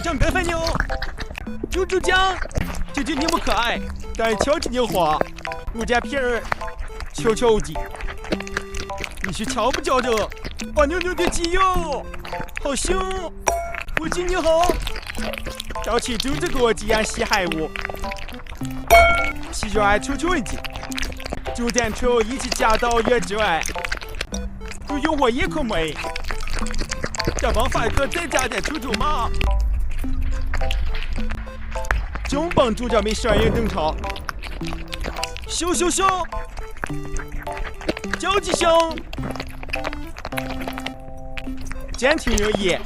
长跟饭哟。猪猪酱，舅舅你么可爱，但瞧着你话，我这皮儿悄悄的。你是瞧不瞧着？把牛牛的鸡哟，好香！父亲你好，找起猪子锅这样稀罕我，喜欢臭臭的，就咱臭一起加到月之外，就有我一口美。这帮饭可再加点臭臭嘛？中帮主角没上映登场，咻咻咻，叫几声，监听人也。